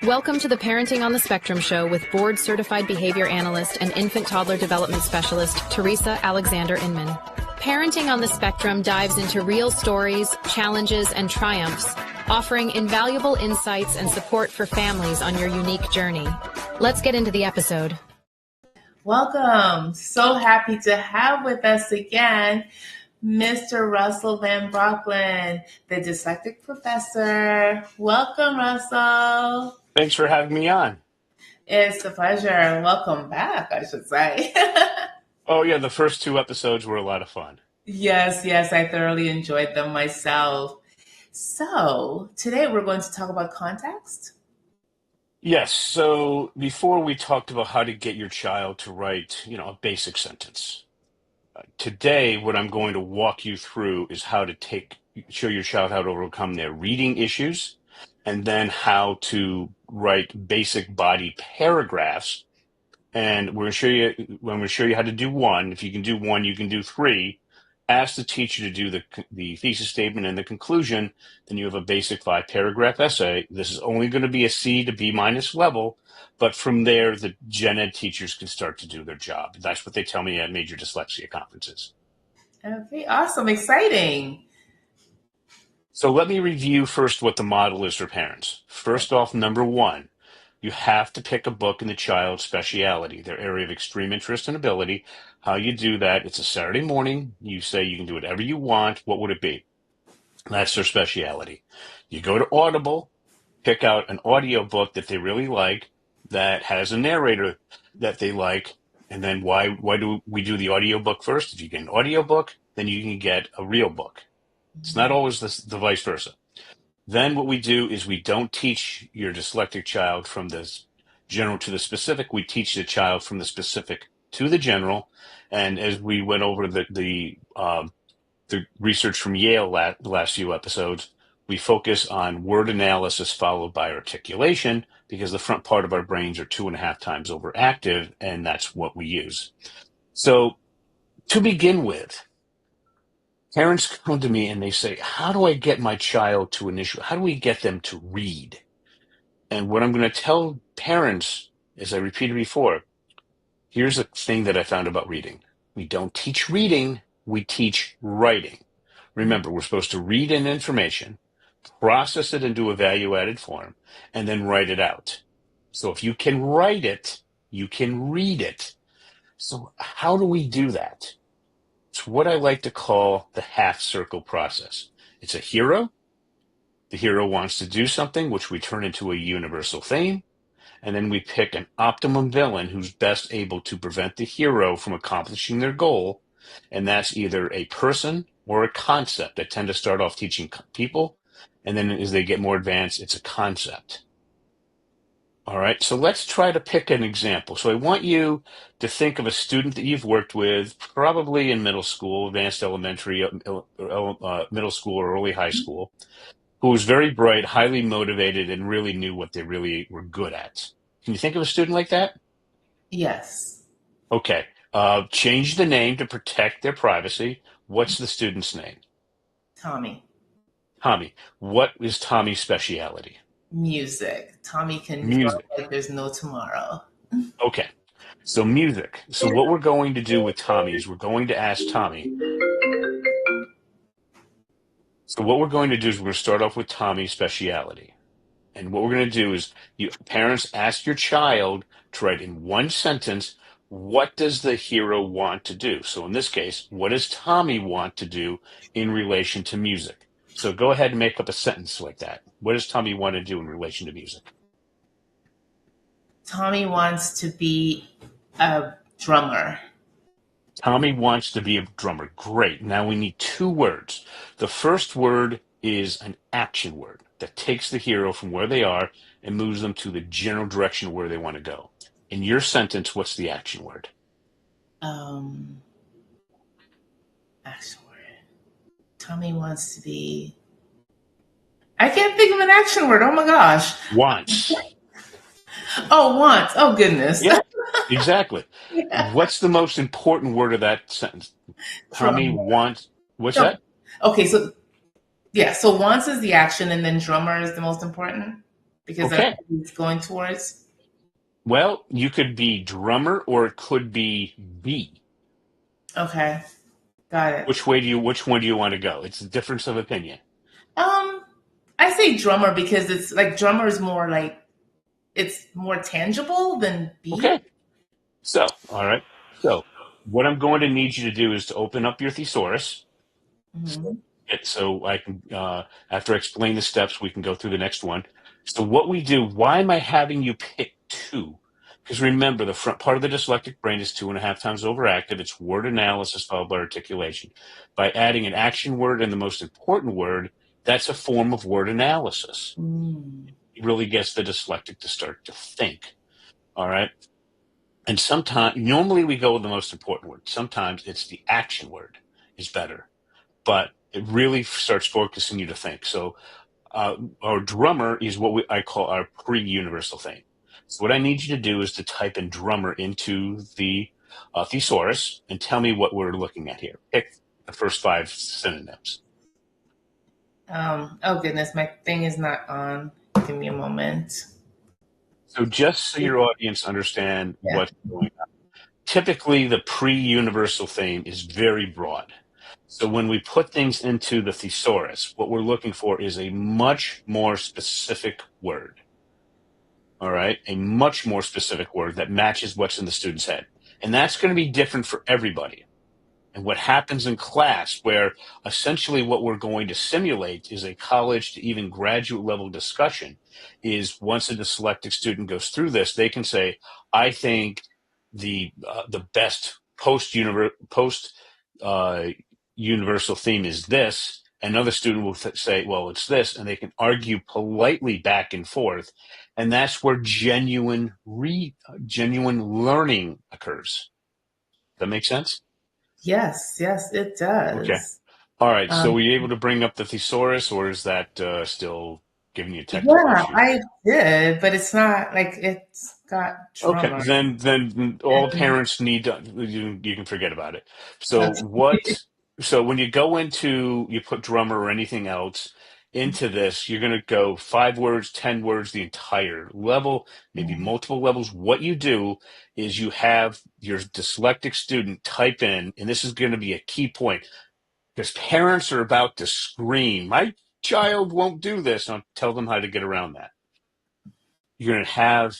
Welcome to the Parenting on the Spectrum show with board-certified behavior analyst and infant-toddler development specialist, Theresa Alexander Inman. Parenting on the Spectrum dives into real stories, challenges, and triumphs, offering invaluable insights and support for families on your unique journey. Let's get into the episode. Welcome. So happy to have with us again Mr. Russell Van Brocklen, the Dyslexic Professor. Welcome, Russell. Thanks for having me on. It's a pleasure. Welcome back, I should say. Oh, yeah, the first two episodes were a lot of fun. Yes, I thoroughly enjoyed them myself. So today we're going to talk about context. Yes, so before we talked about how to get your child to write, a basic sentence. Today, what I'm going to walk you through is how to show your child how to overcome their reading issues, and then how to write basic body paragraphs. And we're going to show you how to do one. If you can do one, you can do three. Ask the teacher to do the thesis statement and the conclusion. Then you have a basic 5-paragraph essay. This is only going to be a C to B- level, but from there, the gen ed teachers can start to do their job. That's what they tell me at major dyslexia conferences. Okay, awesome, exciting. So let me review first what the model is for parents. First off, number one, you have to pick a book in the child's speciality, their area of extreme interest and ability. How you do that, it's a Saturday morning. You say you can do whatever you want. What would it be? That's their speciality. You go to Audible, pick out an audio book that they really like, that has a narrator that they like, and then why do we do the audio book first? If you get an audio book, then you can get a real book. It's not always the vice versa. Then what we do is we don't teach your dyslexic child from the general to the specific. We teach the child from the specific to the general. And as we went over the research from Yale the last few episodes, we focus on word analysis followed by articulation, because the front part of our brains are 2.5 times overactive, and that's what we use. So to begin with, parents come to me and they say, how do I get my child how do we get them to read? And what I'm going to tell parents, as I repeated before, here's a thing that I found about reading. We don't teach reading, we teach writing. Remember, we're supposed to read in information, process it into a value-added form, and then write it out. So if you can write it, you can read it. So how do we do that? It's what I like to call the half-circle process. It's a hero. The hero wants to do something, which we turn into a universal theme. And then we pick an optimum villain who's best able to prevent the hero from accomplishing their goal. And that's either a person or a concept. I tend to start off teaching people, and then as they get more advanced, it's a concept. All right, so let's try to pick an example. So I want you to think of a student that you've worked with, probably in middle school, advanced elementary, middle school, or early high school, who was very bright, highly motivated, and really knew what they really were good at. Can you think of a student like that? Yes. Okay. Change the name to protect their privacy. What's the student's name? Tommy. Tommy. What is Tommy's speciality? Music. Tommy can Music. draw like there's no tomorrow. Okay. So music. So what we're going to do with Tommy is we're going to ask Tommy. So what we're going to do is we're going to start off with Tommy's speciality. And what we're going to do is parents ask your child to write in one sentence, what does the hero want to do? So in this case, what does Tommy want to do in relation to music? So go ahead and make up a sentence like that. What does Tommy want to do in relation to music? Tommy wants to be a drummer. Tommy wants to be a drummer. Great. Now we need 2 words. The first word is an action word that takes the hero from where they are and moves them to the general direction where they want to go. In your sentence, what's the action word? Action word. Tommy wants to be... I can't think of an action word. Oh my gosh. Wants. Oh, wants. Oh, goodness. Yeah, exactly. Yeah. What's the most important word of that sentence? Tommy wants. What's that? Okay, so wants is the action, and then drummer is the most important. because that's Okay. what he's going towards. Well, you could be drummer or it could be B. Okay, got it. Which one do you want to go? It's a difference of opinion. Um, I say drummer because it's like drummer is more like it's more tangible than Okay. B. So, all right. So, what I'm going to need you to do is to open up your thesaurus. Mm-hmm. So I can, after I explain the steps, we can go through the next one. So what we do, why am I having you pick two? Because remember, the front part of the dyslexic brain is 2.5 times overactive. It's word analysis followed by articulation. By adding an action word and the most important word, that's a form of word analysis. Mm. It really gets the dyslexic to start to think. All right. And sometimes, normally we go with the most important word. Sometimes it's the action word is better, but it really starts focusing you to think. So our drummer is what I call our pre-universal thing. So what I need you to do is to type in drummer into the thesaurus and tell me what we're looking at here. Pick the first 5 synonyms. Oh goodness, my thing is not on. Give me a moment. So just so your audience understand Yeah. what's going on. Typically, the pre-universal theme is very broad. So when we put things into the thesaurus, what we're looking for is a much more specific word. All right, a much more specific word that matches what's in the student's head. And that's going to be different for everybody. And what happens in class, where essentially what we're going to simulate is a college to even graduate level discussion, is once a dyslexic student goes through this, they can say, I think the best post universal theme is this. Another student will say, well, it's this, and they can argue politely back and forth. And that's where genuine learning occurs. That make sense? Yes, yes, it Okay. does. All right. So Um, were you able to bring up the thesaurus, or is that still giving you technical yeah, issues? I did, but it's not like it's got Okay. drummer. Then all And, parents need to, you can forget about it. So okay. so when you go into, you put drummer or anything else into this, you're going to go 5 words, 10 words, the entire level, maybe multiple levels. What you do is you have your dyslexic student type in, and this is going to be a key point, because parents are about to scream, my child won't do this. And I'll tell them how to get around that. You're gonna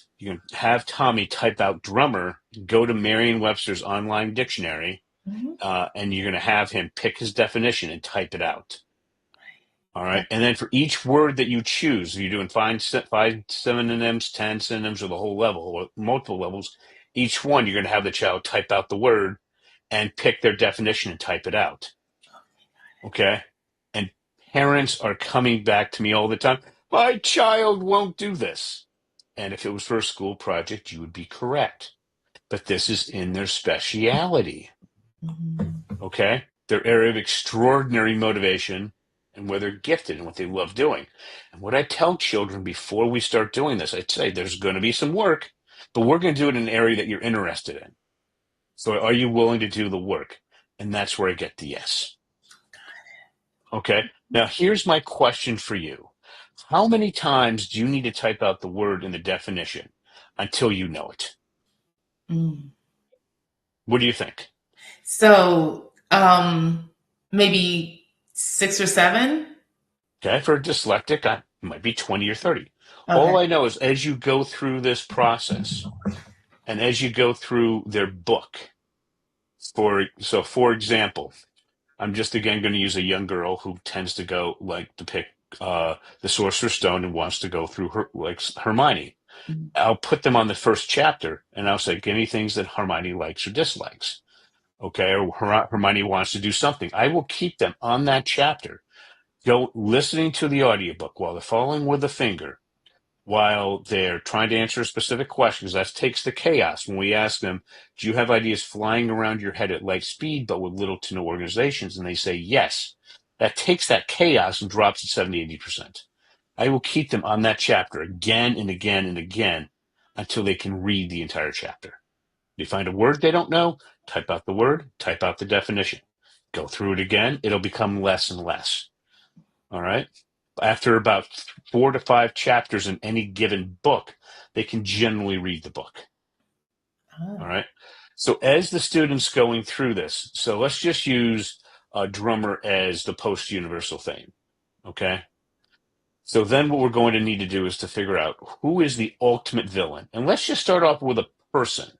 have Tommy type out drummer, go to Merriam-Webster's online dictionary, Mhm. and you're gonna have him pick his definition and type it out. All right, Okay. and then for each word that you choose, you're doing five synonyms, 10 synonyms, or the whole level, or multiple levels. Each one, you're gonna have the child type out the word and pick their definition and type it out. Okay. And parents are coming back to me all the time. My child won't do this. And if it was for a school project, you would be correct. But this is in their speciality. Mhm. Okay. Their area of extraordinary motivation and where they're gifted and what they love doing. And what I tell children before we start doing this, I'd say there's going to be some work, but we're going to do it in an area that you're interested in. So are you willing to do the work? And that's where I get the yes. Okay. Now, here's my question for you. How many times do you need to type out the word in the definition until you know it? Mm. What do you think? So, maybe 6 or 7. Okay. For a dyslexic, it might be 20 or 30. Okay. All I know is as you go through this process and as you go through their book, for example, I'm just again going to use a young girl who tends to go like to pick the Sorcerer's Stone and wants to go through her like Hermione. Mhm. I'll put them on the first chapter and I'll say, give me things that Hermione likes or dislikes. Okay. Or Hermione wants to do something. I will keep them on that chapter, go listening to the audiobook while they're following with a finger, while they're trying to answer a specific question, because that takes the chaos. When we ask them, do you have ideas flying around your head at light speed, but with little to no organizations? And they say, yes. That takes that chaos and drops it 70, 80%. I will keep them on that chapter again and again and again until they can read the entire chapter. You find a word they don't know, type out the word, type out the definition. Go through it again. It'll become less and less. All right. After about 4 to 5 chapters in any given book, they can generally read the book. All Oh. right. So as the student's going through this, so let's just use a drummer as the post-universal theme. Okay. So then what we're going to need to do is to figure out who is the ultimate villain. And let's just start off with a person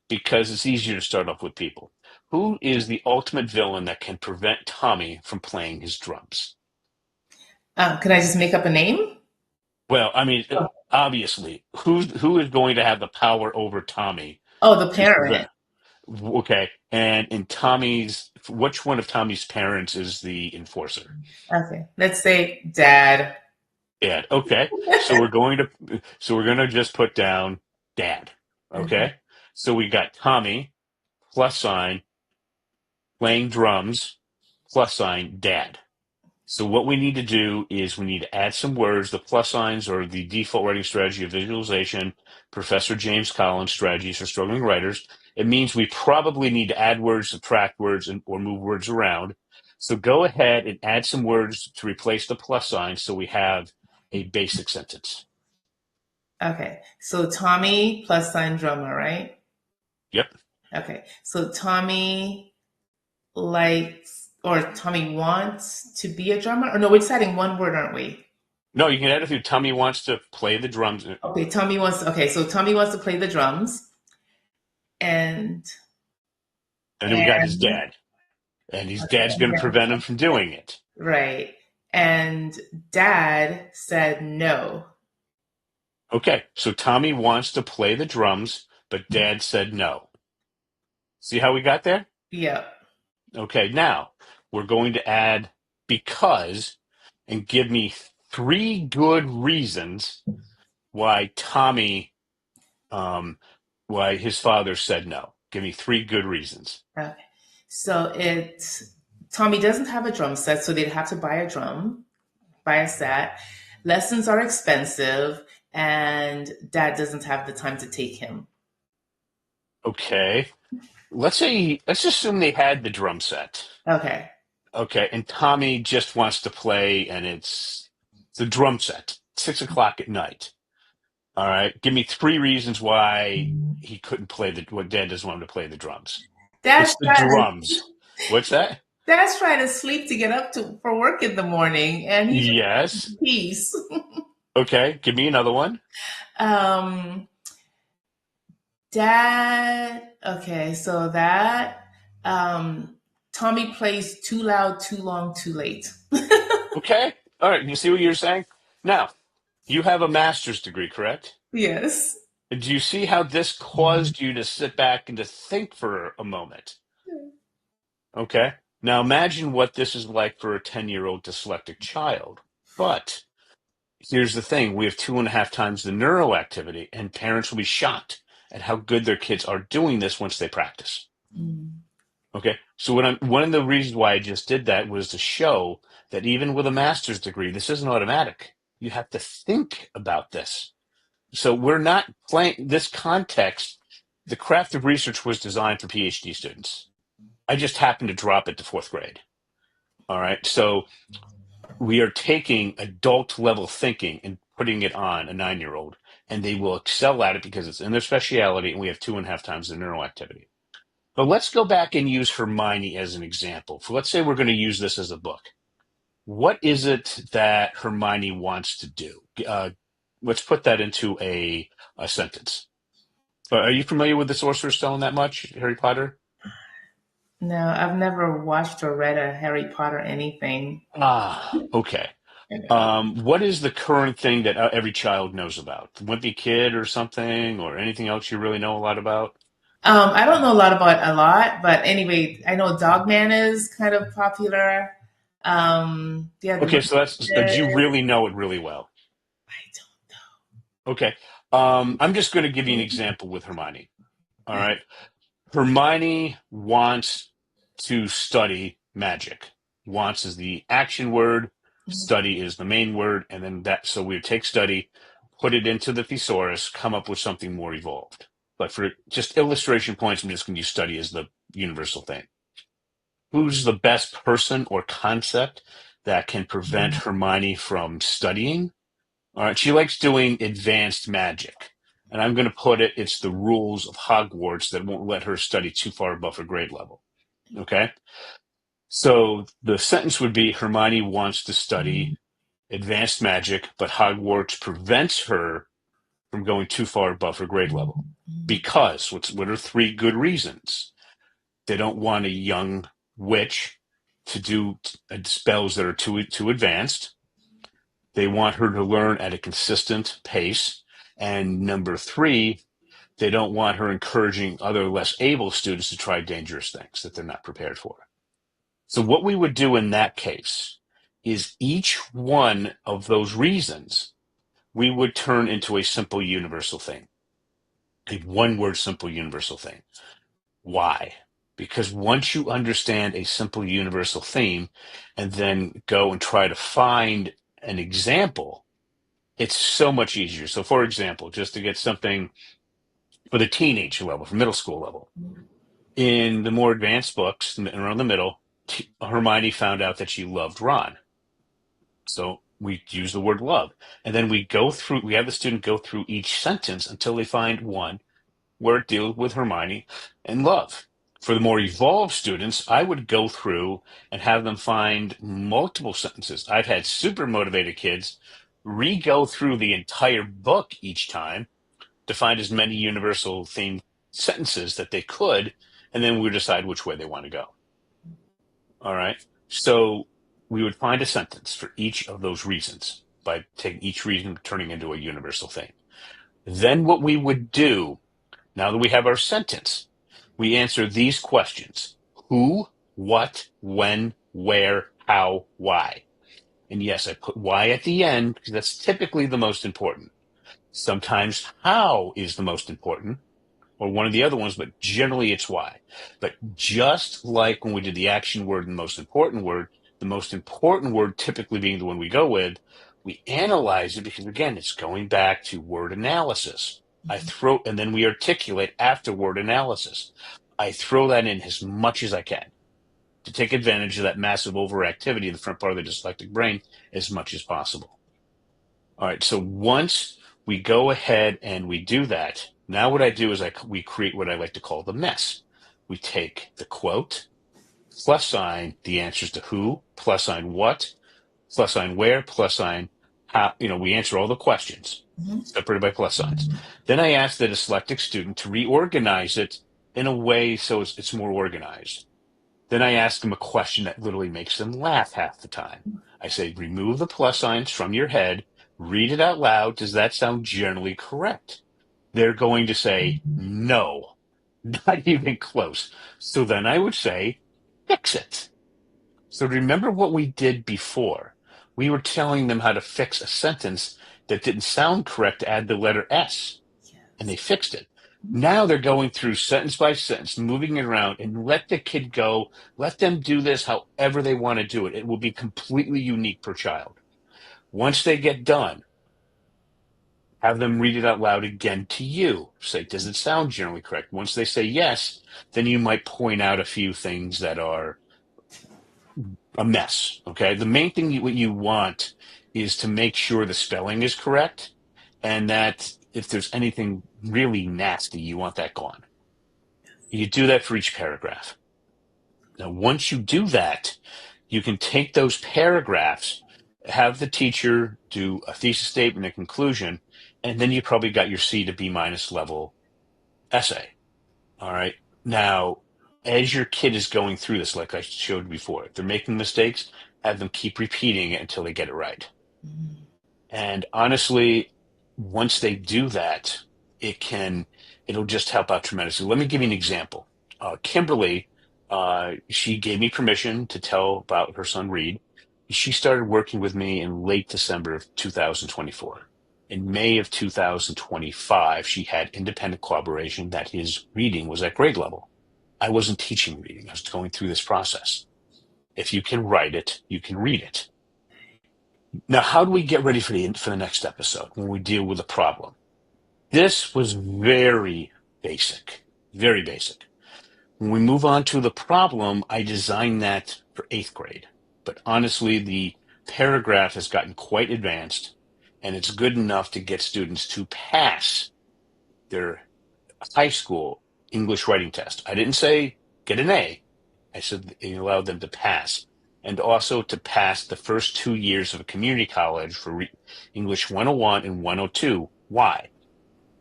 because it's easier to start off with people. Who is the ultimate villain that can prevent Tommy from playing his drums? Can I just make up a name? Well, I mean, Oh, obviously, who is going to have the power over Tommy oh, the to parent. prevent? Okay, and in Tommy's, which one of Tommy's parents is the enforcer? Okay, let's say Dad. Dad. Okay, so we're going to just put down Dad. Okay. Okay, so we got Tommy plus sign playing drums plus sign Dad. So what we need to do is we need to add some words. The plus signs are the default writing strategy of visualization, Professor James Collins' strategies for struggling writers. It means we probably need to add words, subtract words, or move words around. So go ahead and add some words to replace the plus sign so we have a basic sentence. Okay, so Tommy plus sign drummer, right? Yep. Okay, so Tommy likes or Tommy wants to be a drummer? Or no, we're deciding one word, aren't we? No, you can add a few. Tommy wants to play the drums. Okay, so Tommy wants to play the drums and And then we got his and dad. And his okay, dad's going to prevent him from doing it. right. And Dad said no. Okay, so Tommy wants to play the drums, but Dad said no. See how we got there? Yep. Okay, now we're going to add because and give me 3 good reasons why why his father said no. Give me 3 good reasons. Okay. So Tommy doesn't have a drum set, so they'd have to buy a set. Lessons are expensive, and Dad doesn't have the time to take him. Okay, let's assume they had the drum set. Okay. Okay, and Tommy just wants to play, and it's the drum set, 6 o'clock at night. All right, give me 3 reasons why he couldn't play what Dad doesn't want him to play the drums. Dad's It's the trying to drums. What's that? Dad's trying to sleep to get up to for work in the morning, and he just Yes. wants peace. Okay, give me another one. Um, Dad. Okay, so that Tommy plays too loud, too long, too late. Okay, all right. You see what you're saying? Now, you have a master's degree, correct? Yes. Do you see how this caused you to sit back and to think for a moment? Okay. Now imagine what this is like for a 10-year-old dyslexic child. But here's the thing, we have 2.5 times the neuroactivity, and parents will be shocked at how good their kids are doing this once they practice. Mm. Okay. So one of the reasons why I just did that was to show that even with a master's degree, this isn't automatic. You have to think about this. So we're not playing this context. The craft of research was designed for PhD students. I just happened to drop it to 4th grade. All right. So we are taking adult level thinking and putting it on a 9-year-old, and they will excel at it because it's in their speciality, and we have 2.5 times the neural activity. But let's go back and use Hermione as an example. So let's say we're going to use this as a book. What is it that Hermione wants to do? Let's put that into a sentence. Are you familiar with the Sorcerer's Stone that much, Harry Potter? No, I've never watched or read a Harry Potter anything. Ah, okay. What is the current thing that every child knows about? The Wimpy Kid or something, or anything else you really know a lot about? I don't know a lot about a lot, but anyway, I know Dogman is kind of popular. Yeah, the Okay, Wicked so do you Witch. really know it really well? I don't Okay. I'm just going to give you an example with Hermione. All right. Hermione wants to study magic. Wants is the action word, know. study is the main word, and then so we would take study, put it into the thesaurus, come up with something more evolved. But for just illustration points, I'm just going to use study as the universal thing. Who's the best person or concept that can prevent Hermione from studying. All right, she likes doing advanced magic. And I'm going to put it, it's the rules of Hogwarts that won't let her study too far above her grade level. Okay? So the sentence would be Hermione wants to study advanced magic, but Hogwarts prevents her from going too far above her grade level. Because, what are three good reasons? They don't want a young witch to do spells that are too advanced. They want her to learn at a consistent pace. And number three, they don't want her encouraging other less able students to try dangerous things that they're not prepared for. So what we would do in that case is each one of those reasons we would turn into a simple universal thing, a one-word simple universal thing. Why? Because once you understand a simple universal theme and then go and try to find an example, it's so much easier. So for example, just to get something for the teenage level, for middle school level, in the more advanced books, around the middle, Hermione found out that she loved Ron. So we use the word love. And then we have the student go through each sentence until they find one where it deals with Hermione and love. For the more evolved students, I would go through and have them find multiple sentences. I've had super motivated kids re-go through the entire book each time to find as many universal themed sentences that they could, and then we would decide which way they want to go. All right. So we would find a sentence for each of those reasons by taking each reason, turning into a universal thing. Then what we would do, now that we have our sentence, we answer these questions: who, what, when, where, how, why. And yes, I put why at the end because that's typically the most important. Sometimes how is the most important, or one of the other ones, but generally it's why. But just like when we did the action word and the most important word typically being the one we go with, we analyze it because, again, it's going back to word analysis. And then we articulate after word analysis. I throw that in as much as I can to take advantage of that massive overactivity in the front part of the dyslexic brain as much as possible. All right, so once we go ahead and we do that, now what I do is we create what I like to call the mess. We take the quote, plus sign the answers to who, plus sign what, plus sign where, plus sign how. We answer all the questions separated by plus signs. Then I ask the dyslexic student to reorganize it in a way so it's more organized. Then I ask them a question that literally makes them laugh half the time. I say, remove the plus signs from your head, read it out loud. Does that sound generally correct? They're going to say, no, not even close. So then I would say, fix it. So remember what we did before. We were telling them how to fix a sentence that didn't sound correct to add the letter S, and they fixed it. Now they're going through sentence by sentence, moving it around, and let the kid go. Let them do this however they want to do it. It will be completely unique per child. Once they get done, have them read it out loud again to you. Say, does it sound generally correct? Once they say yes, then you might point out a few things that are a mess. Okay. The main thing what you want is to make sure the spelling is correct, and that if there's anything really nasty, you want that gone. You do that for each paragraph. Now, once you do that, you can take those paragraphs, have the teacher do a thesis statement, a conclusion, and then you probably got your C to B minus level essay. All right. Now, as your kid is going through this, like I showed before, if they're making mistakes, have them keep repeating it until they get it right. And honestly, once they do that, it'll just help out tremendously. Let me give you an example. Kimberly, she gave me permission to tell about her son Reed. She started working with me in late December of 2024. In May of 2025, she had independent corroboration that his reading was at grade level. I wasn't teaching reading. I was going through this process. If you can write it, you can read it. Now, how do we get ready for the next episode when we deal with a problem? This was very basic, very basic. When we move on to the problem, I designed that for 8th grade. But honestly, the paragraph has gotten quite advanced, and it's good enough to get students to pass their high school English writing test. I didn't say get an A. I said it allowed them to pass, and also to pass the first 2 years of a community college for English 101 and 102. Why?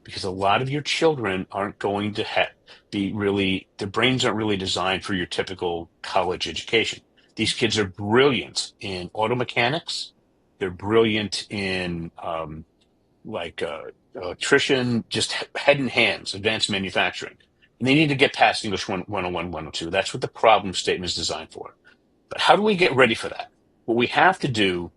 Because a lot of your children aren't going to be really, their brains aren't really designed for your typical college education. These kids are brilliant in auto mechanics. They're brilliant in electrician, just head and hands, advanced manufacturing. And they need to get past English 101, 102. That's what the problem statement is designed for. But how do we get ready for that? What we have to do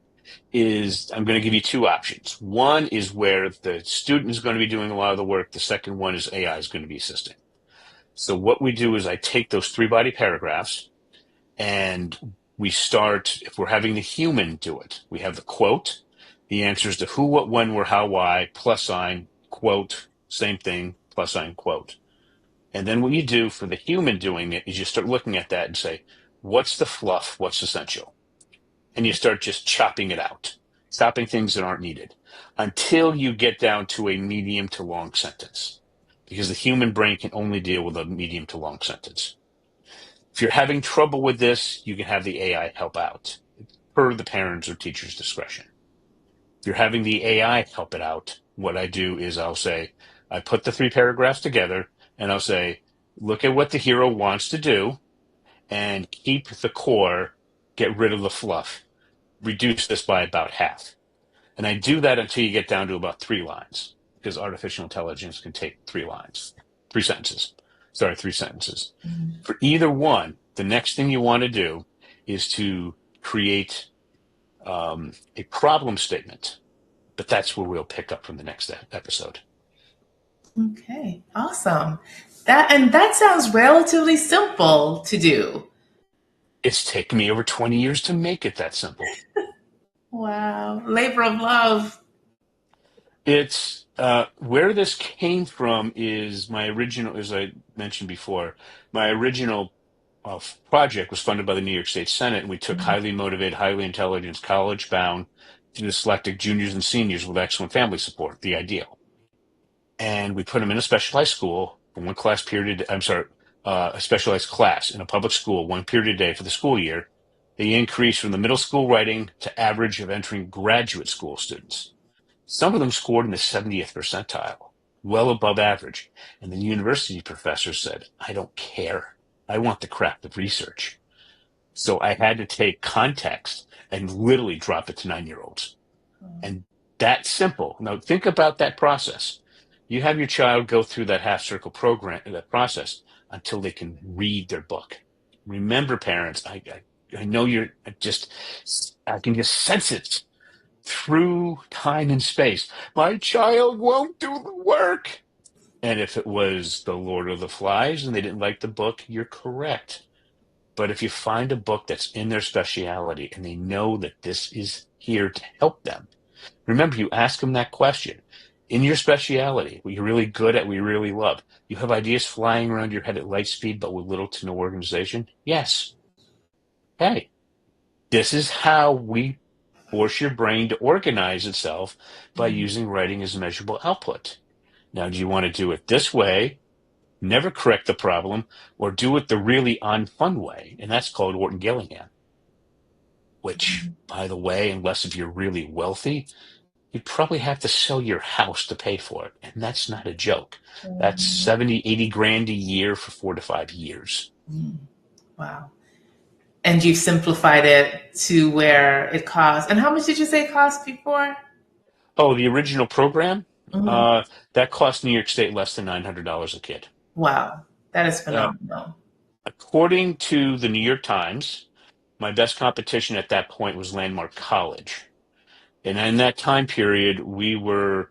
is, I'm going to give you two options. One is where the student is going to be doing a lot of the work. The second one is AI is going to be assisting. So what we do is I take those three body paragraphs and we start, if we're having the human do it, we have the quote, the answers to who, what, when, where, how, why, plus sign, quote, same thing, plus sign, quote. And then what you do for the human doing it is you start looking at that and say, what's the fluff? What's essential? And you start just chopping it out, stopping things that aren't needed until you get down to a medium to long sentence, because the human brain can only deal with a medium to long sentence. If you're having trouble with this, you can have the AI help out per the parents' or teacher's discretion. If you're having the AI help it out, what I do is I'll say, I put the three paragraphs together and I'll say, look at what the hero wants to do and keep the core, get rid of the fluff, reduce this by about half. And I do that until you get down to about 3 lines, because artificial intelligence can take 3 lines, 3 sentences. Sorry, 3 sentences. Mm-hmm. For either one, the next thing you want to do is to create a problem statement. But that's where we'll pick up from the next episode. Okay, awesome. That sounds relatively simple to do. It's taken me over 20 years to make it that simple. Wow, labor of love. It's where this came from is my original, as I mentioned before, my original project was funded by the New York State Senate, and we took highly motivated, highly intelligent, college-bound, dyslexic juniors and seniors with excellent family support, the ideal. And we put them in a specialized school, one class period, a specialized class in a public school, 1 period a day for the school year. They increased from the middle school writing to average of entering graduate school students. Some of them scored in the 70th percentile, well above average. And the university professor said, I don't care. I want the craft of research. So I had to take context and literally drop it to 9-year-olds. And that's simple. Now think about that process. You have your child go through that half circle program, that process, until they can read their book. Remember, parents, I know I can just sense it through time and space. My child won't do the work. And if it was The Lord of the Flies and they didn't like the book, you're correct. But if you find a book that's in their speciality and they know that this is here to help them, remember, you ask them that question. In your speciality, what you're really good at, what you really love, you have ideas flying around your head at light speed, but with little to no organization? Yes. Hey, this is how we force your brain to organize itself by using writing as a measurable output. Now, do you want to do it this way, never correct the problem, or do it the really unfun way? And that's called Orton-Gillingham, which, by the way, unless if you're really wealthy, you'd probably have to sell your house to pay for it. And that's not a joke. That's 70, 80 grand a year for 4 to 5 years. Wow. And you've simplified it to where it costs. And how much did you say it cost before? Oh, the original program? That cost New York State less than $900 a kid. Wow. That is phenomenal. According to the New York Times, my best competition at that point was Landmark College. And in that time period, we were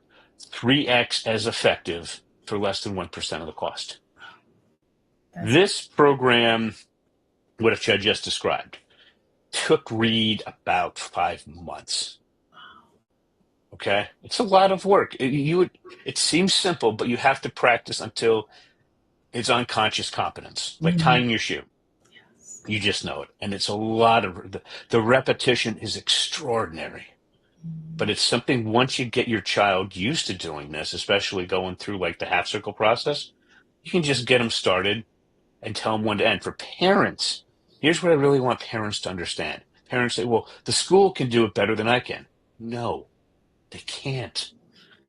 3x as effective for less than 1% of the cost. This program, what I just described, took Reed about 5 months. Okay? It's a lot of work. It seems simple, but you have to practice until it's unconscious competence, like tying your shoe. Yes. You just know it. And it's a lot of the repetition is extraordinary. But it's something once you get your child used to doing this, especially going through like the half circle process, you can just get them started and tell them when to end. For parents, here's what I really want parents to understand. Parents say, well, the school can do it better than I can. No, they can't,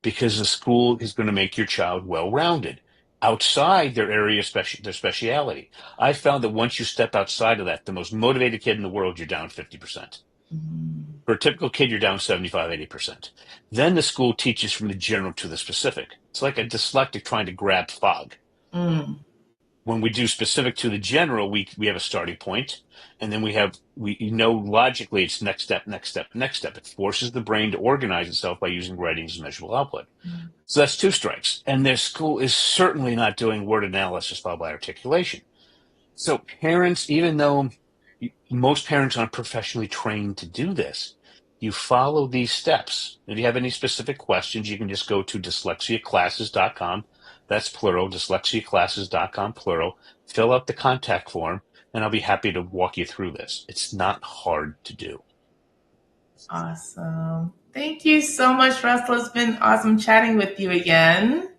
because the school is going to make your child well-rounded outside their area, their speciality. I found that once you step outside of that, the most motivated kid in the world, you're down 50%. Mm. For a typical kid, you're down 75, 80%. Then the school teaches from the general to the specific. It's like a dyslexic trying to grab fog. Mm. When we do specific to the general, we have a starting point, and then we know logically it's next step, next step, next step. It forces the brain to organize itself by using writing as measurable output. Mm. So that's two strikes. And their school is certainly not doing word analysis followed by articulation. So parents, even though most parents aren't professionally trained to do this, you follow these steps. If you have any specific questions, you can just go to dyslexiaclasses.com. That's plural, dyslexiaclasses.com, plural. Fill out the contact form, and I'll be happy to walk you through this. It's not hard to do. Awesome. Thank you so much, Russell. It's been awesome chatting with you again.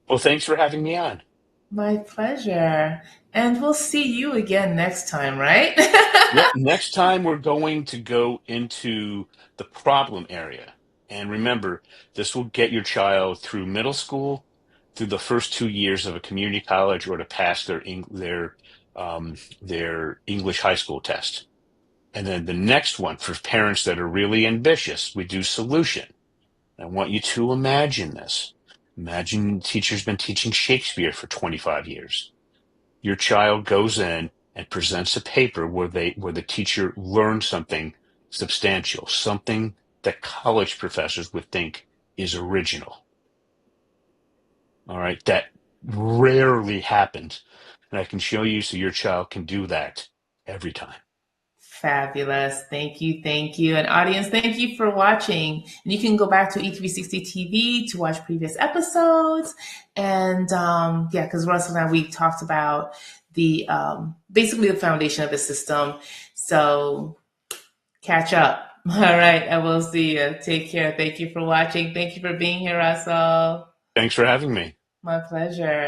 Well, thanks for having me on. My pleasure. And we'll see you again next time, right? Yep. Next time we're going to go into the problem area. And remember, this will get your child through middle school, through the first 2 years of a community college, or to pass their English high school test. And then the next one, for parents that are really ambitious, we do solution. I want you to imagine this. Imagine the teacher's been teaching Shakespeare for 25 years. Your child goes in and presents a paper where the teacher learned something substantial, something that college professors would think is original. All right, that rarely happens. And I can show you so your child can do that every time. Fabulous. Thank you. Thank you. And audience, thank you for watching. And you can go back to E360 TV to watch previous episodes. And yeah, because Russell and I, we talked about the basically the foundation of the system. So catch up. All right. I will see you. Take care. Thank you for watching. Thank you for being here, Russell. Thanks for having me. My pleasure.